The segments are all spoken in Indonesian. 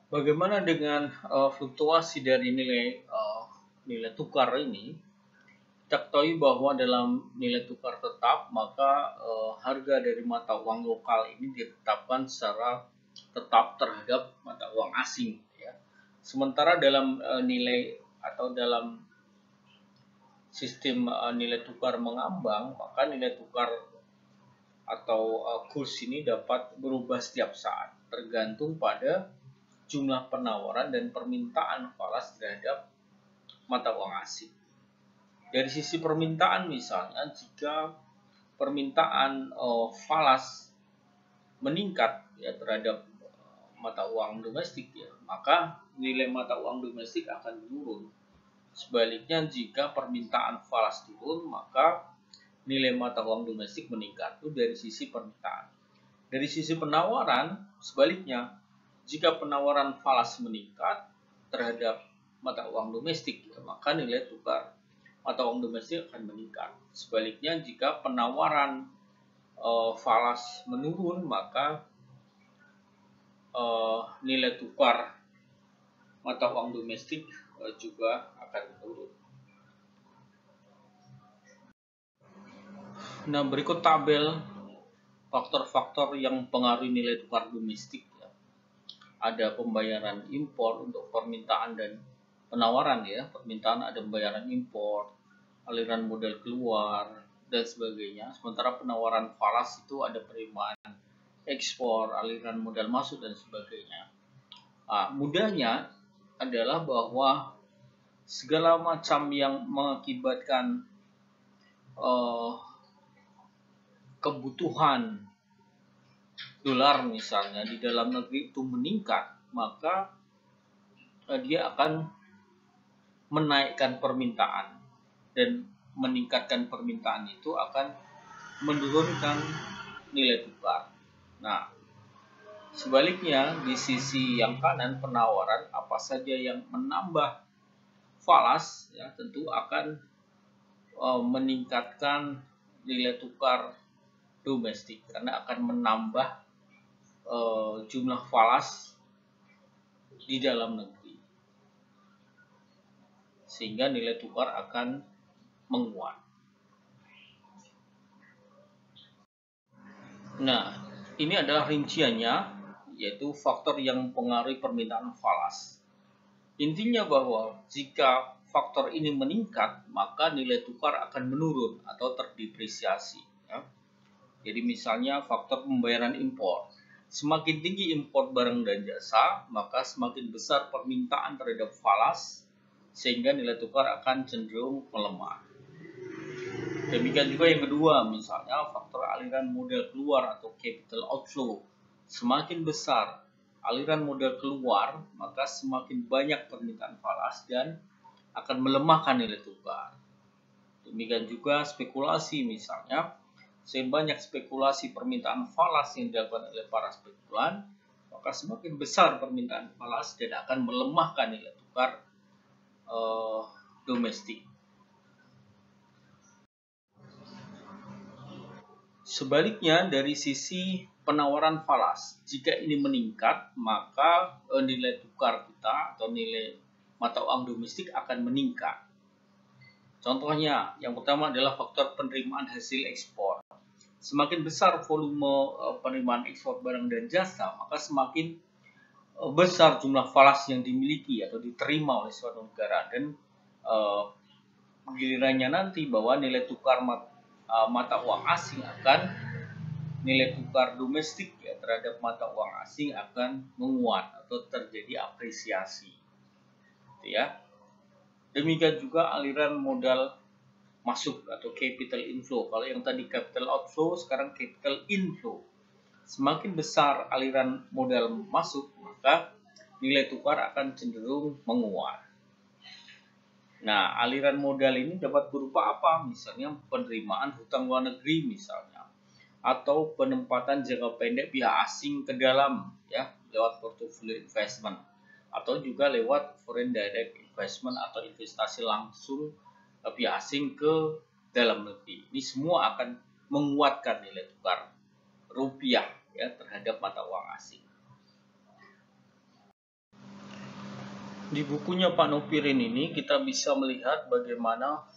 Bagaimana dengan fluktuasi dari nilai tukar ini? Kita ketahui bahwa dalam nilai tukar tetap, maka harga dari mata uang lokal ini ditetapkan secara tetap terhadap mata uang asing, ya. Sementara dalam nilai atau dalam sistem nilai tukar mengambang, maka nilai tukar atau kurs ini dapat berubah setiap saat, tergantung pada jumlah penawaran dan permintaan falas terhadap mata uang asing. Dari sisi permintaan misalnya, jika permintaan falas meningkat ya terhadap mata uang domestik, ya, maka nilai mata uang domestik akan menurun. Sebaliknya, jika permintaan falas turun, maka nilai mata uang domestik meningkat. Itu dari sisi permintaan. Dari sisi penawaran, sebaliknya, jika penawaran falas meningkat terhadap mata uang domestik, ya, maka nilai tukar mata uang domestik akan meningkat. Sebaliknya, jika penawaran falas menurun, maka nilai tukar mata uang domestik juga akan menurun. Nah, berikut tabel faktor-faktor yang mempengaruhi nilai tukar domestik, ya. Ada pembayaran impor untuk permintaan dan penawaran, ya. Permintaan ada pembayaran impor, aliran modal keluar, dan sebagainya. Sementara penawaran falas itu ada penerimaan ekspor, aliran modal masuk, dan sebagainya. Mudahnya adalah bahwa segala macam yang mengakibatkan kebutuhan dolar misalnya di dalam negeri itu meningkat, maka dia akan menaikkan permintaan, dan meningkatkan permintaan itu akan menurunkan nilai tukar. Nah, sebaliknya di sisi yang kanan, penawaran, apa saja yang menambah falas, ya, tentu akan meningkatkan nilai tukar domestik karena akan menambah jumlah falas di dalam negeri, sehingga nilai tukar akan menguat. Nah, ini adalah rinciannya, yaitu faktor yang mempengaruhi permintaan falas. Intinya bahwa jika faktor ini meningkat, maka nilai tukar akan menurun atau terdepresiasi, ya. Jadi misalnya faktor pembayaran impor. Semakin tinggi impor barang dan jasa, maka semakin besar permintaan terhadap falas, sehingga nilai tukar akan cenderung melemah. Demikian juga yang kedua, misalnya faktor aliran modal keluar atau capital outflow. Semakin besar aliran modal keluar, maka semakin banyak permintaan falas dan akan melemahkan nilai tukar. Demikian juga spekulasi, misalnya semakin banyak spekulasi permintaan falas yang dilakukan oleh para spekulan, maka semakin besar permintaan falas dan akan melemahkan nilai tukar domestik. Sebaliknya, dari sisi penawaran falas, jika ini meningkat, maka nilai tukar kita atau nilai mata uang domestik akan meningkat. Contohnya, yang pertama adalah faktor penerimaan hasil ekspor. Semakin besar volume penerimaan ekspor barang dan jasa, maka semakin besar jumlah falas yang dimiliki atau diterima oleh suatu negara, dan gilirannya nanti bahwa nilai tukar mata uang asing akan nilai tukar domestik, ya, terhadap mata uang asing akan menguat atau terjadi apresiasi, gitu, ya. Demikian juga aliran modal masuk atau capital inflow. Kalau yang tadi capital outflow, sekarang capital inflow. Semakin besar aliran modal masuk, maka nilai tukar akan cenderung menguat. Nah, aliran modal ini dapat berupa apa? Misalnya penerimaan hutang luar negeri misalnya, atau penempatan jangka pendek pihak asing ke dalam, ya, lewat portfolio investment, atau juga lewat foreign direct investment atau investasi langsung pihak asing ke dalam negeri. Ini semua akan menguatkan nilai tukar rupiah, ya, terhadap mata uang asing. Di bukunya Pak Nopirin ini kita bisa melihat bagaimana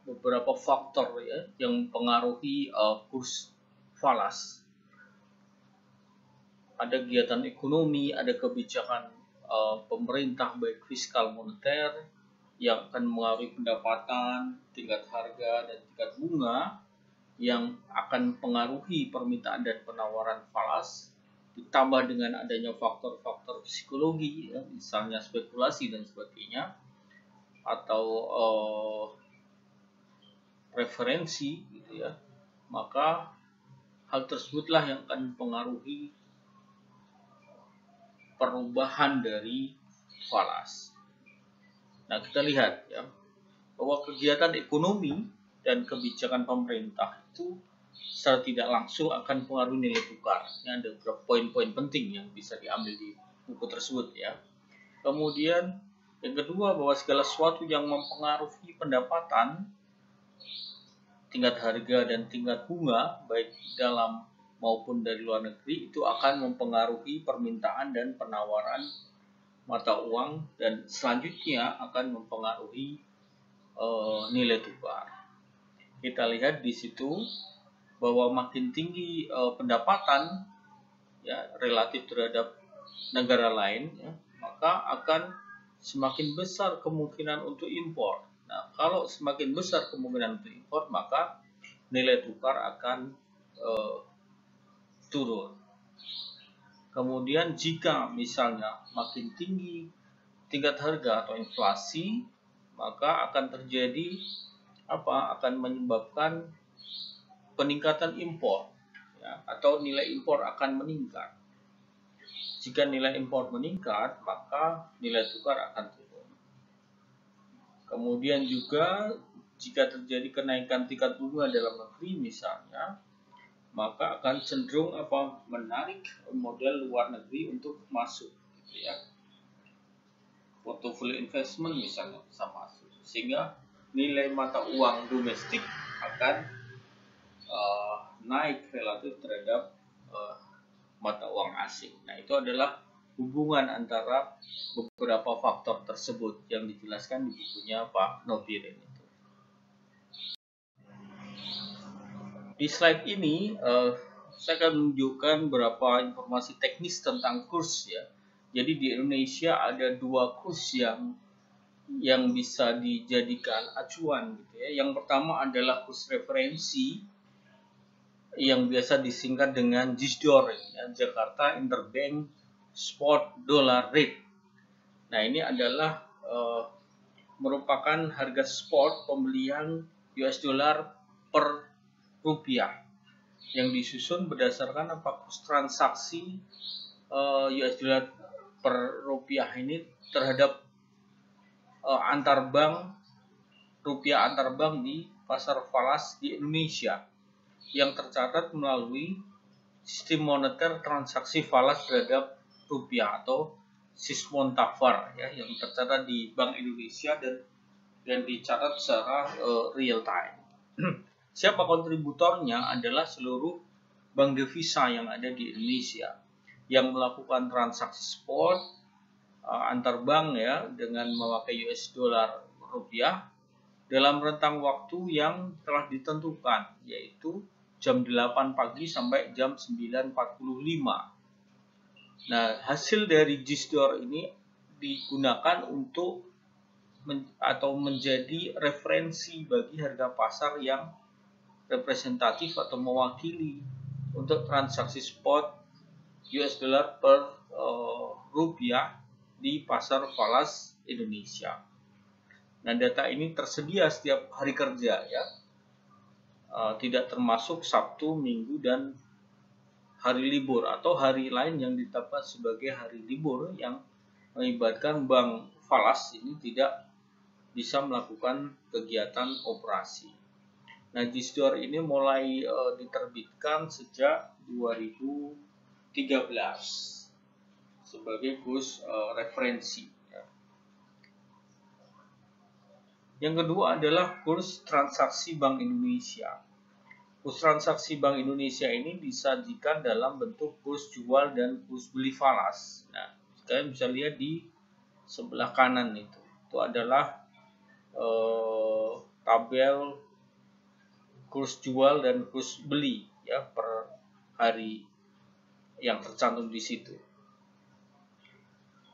beberapa faktor ya yang mempengaruhi kurs falas. Ada kegiatan ekonomi, ada kebijakan pemerintah baik fiskal moneter yang akan mengaruhi pendapatan, tingkat harga, dan tingkat bunga yang akan mempengaruhi permintaan dan penawaran falas, ditambah dengan adanya faktor-faktor psikologi, ya, misalnya spekulasi dan sebagainya, atau preferensi, gitu ya, maka hal tersebutlah yang akan mempengaruhi perubahan dari falas. Nah, kita lihat ya bahwa kegiatan ekonomi dan kebijakan pemerintah itu secara tidak langsung akan mempengaruhi nilai tukar. Ini ada beberapa poin-poin penting yang bisa diambil di buku tersebut ya. Kemudian yang kedua, bahwa segala sesuatu yang mempengaruhi pendapatan, tingkat harga dan tingkat bunga baik dalam maupun dari luar negeri itu akan mempengaruhi permintaan dan penawaran mata uang dan selanjutnya akan mempengaruhi nilai tukar. Kita lihat di situ bahwa makin tinggi pendapatan ya relatif terhadap negara lain ya, maka akan semakin besar kemungkinan untuk impor. Nah, kalau semakin besar kemungkinan untuk impor, maka nilai tukar akan turun. Kemudian jika misalnya makin tinggi tingkat harga atau inflasi, maka akan terjadi akan menyebabkan peningkatan impor ya, atau nilai impor akan meningkat. Jika nilai impor meningkat, maka nilai tukar akan turun. Kemudian juga jika terjadi kenaikan tingkat bunga dalam negeri misalnya, maka akan cenderung menarik modal luar negeri untuk masuk, gitu ya. Portfolio investment misalnya bisa masuk, sehingga nilai mata uang domestik akan naik relatif terhadap mata uang asing. Nah, itu adalah hubungan antara beberapa faktor tersebut yang dijelaskan di bukunya Pak Nopirin itu. Di slide ini saya akan menunjukkan beberapa informasi teknis tentang kurs ya. Jadi di Indonesia ada 2 kurs yang bisa dijadikan acuan gitu ya. Yang pertama adalah kurs referensi yang biasa disingkat dengan JISDOR ya, Jakarta Interbank Spot Dollar Rate. Nah, ini adalah merupakan harga spot pembelian US dollar per rupiah yang disusun berdasarkan kurs transaksi US dollar per rupiah ini terhadap antar bank rupiah antar bank di pasar falas di Indonesia yang tercatat melalui sistem moneter transaksi falas terhadap rupiah atau Sismontafar ya, yang tercatat di Bank Indonesia dan dicatat secara real time. Siapa kontributornya adalah seluruh bank devisa yang ada di Indonesia yang melakukan transaksi spot antar bank ya dengan memakai US dollar rupiah dalam rentang waktu yang telah ditentukan, yaitu jam 8 pagi sampai jam 9.45. Nah, hasil dari JISDOR ini digunakan untuk atau menjadi referensi bagi harga pasar yang representatif atau mewakili untuk transaksi spot US dollar per rupiah di pasar falas Indonesia. Nah, data ini tersedia setiap hari kerja ya, tidak termasuk Sabtu, Minggu, dan hari libur atau hari lain yang ditetapkan sebagai hari libur yang mengibatkan bank falas ini tidak bisa melakukan kegiatan operasi. Nah, JISDOR ini mulai diterbitkan sejak 2013 sebagai kurs referensi. Yang kedua adalah kurs transaksi Bank Indonesia. Kurs transaksi Bank Indonesia ini disajikan dalam bentuk kurs jual dan kurs beli falas. Nah, kalian bisa lihat di sebelah kanan itu adalah tabel kurs jual dan kurs beli ya per hari yang tercantum di situ.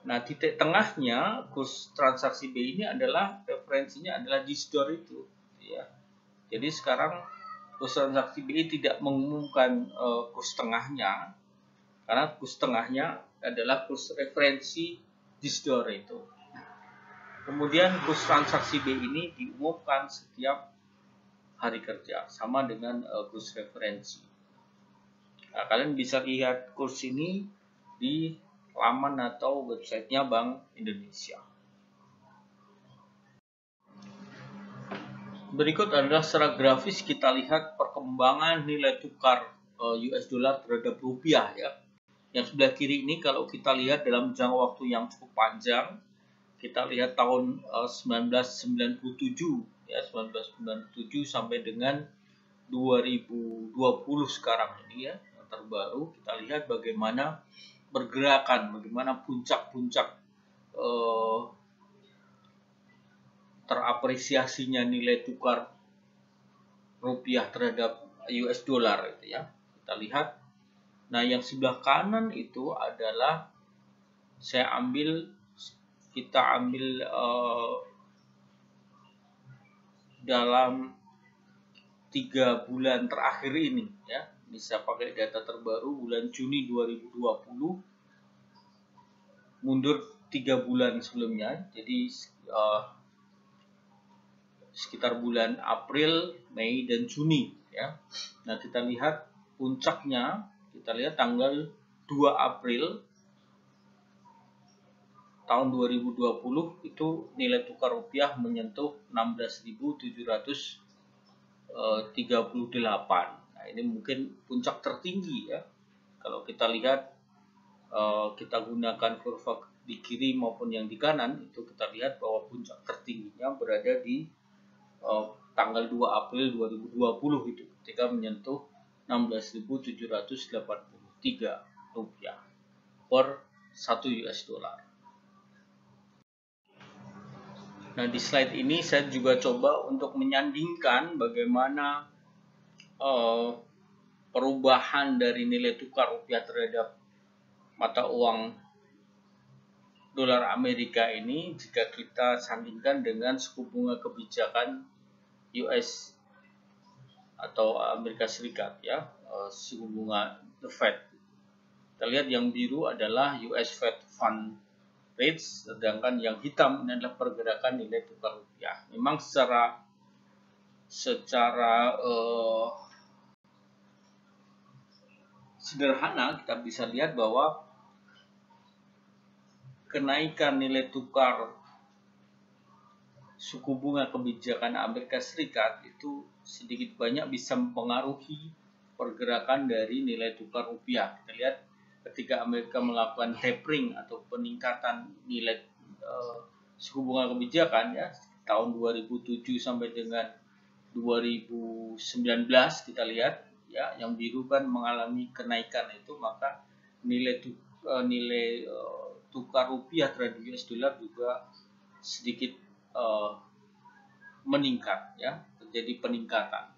Nah, titik tengahnya kurs transaksi B ini adalah referensinya adalah di store itu ya. Jadi sekarang kurs transaksi BI tidak mengumumkan kurs tengahnya, karena kurs tengahnya adalah kurs referensi di store itu. Kemudian kurs transaksi BI ini diumumkan setiap hari kerja, sama dengan kurs referensi. Nah, kalian bisa lihat kurs ini di laman atau websitenya Bank Indonesia. Berikut adalah secara grafis kita lihat perkembangan nilai tukar US dollar terhadap rupiah ya. Yang sebelah kiri ini kalau kita lihat dalam jangka waktu yang cukup panjang, kita lihat tahun 1997 ya, 1997 sampai dengan 2020 sekarang ini ya, yang terbaru. Kita lihat bagaimana pergerakan, bagaimana puncak-puncak terapresiasinya nilai tukar rupiah terhadap US dollar itu ya. Kita lihat. Nah, yang sebelah kanan itu adalah kita ambil dalam 3 bulan terakhir ini ya. Bisa pakai data terbaru bulan Juni 2020, mundur 3 bulan sebelumnya. Jadi sekitar bulan April, Mei, dan Juni ya. Nah, kita lihat puncaknya, kita lihat tanggal 2 April tahun 2020 itu nilai tukar rupiah menyentuh 16.738. Nah, ini mungkin puncak tertinggi ya. Kalau kita lihat kita gunakan kurva di kiri maupun yang di kanan, itu kita lihat bahwa puncak tertingginya berada di tanggal 2 April 2020 itu ketika menyentuh 16.783 rupiah per 1 US dollar. Nah, di slide ini saya juga coba untuk menyandingkan bagaimana perubahan dari nilai tukar rupiah terhadap mata uang dolar Amerika ini jika kita sandingkan dengan suku bunga kebijakan US atau Amerika Serikat ya, suku bunga the Fed. Kita lihat yang biru adalah US Fed Fund Rates, sedangkan yang hitam ini adalah pergerakan nilai tukar rupiah. Memang secara sederhana kita bisa lihat bahwa kenaikan nilai tukar suku bunga kebijakan Amerika Serikat itu sedikit banyak bisa mempengaruhi pergerakan dari nilai tukar rupiah. Kita lihat ketika Amerika melakukan tapering atau peningkatan nilai suku bunga kebijakan ya tahun 2007 sampai dengan 2019, kita lihat ya yang biru kan mengalami kenaikan itu, maka nilai tukar rupiah terhadap US dollar juga sedikit meningkat ya, terjadi peningkatan.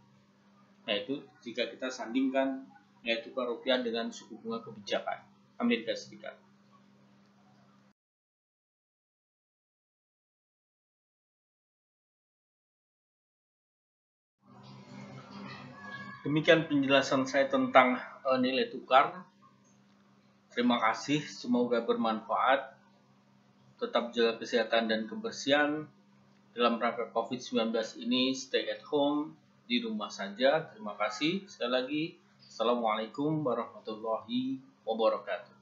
Nah, itu jika kita sandingkan nilai tukar rupiah dengan suku bunga kebijakan Amerika Serikat. Demikian penjelasan saya tentang nilai tukar. Terima kasih, semoga bermanfaat. Tetap jaga kesehatan dan kebersihan. Dalam rangka COVID-19 ini, stay at home, di rumah saja. Terima kasih sekali lagi. Assalamualaikum warahmatullahi wabarakatuh.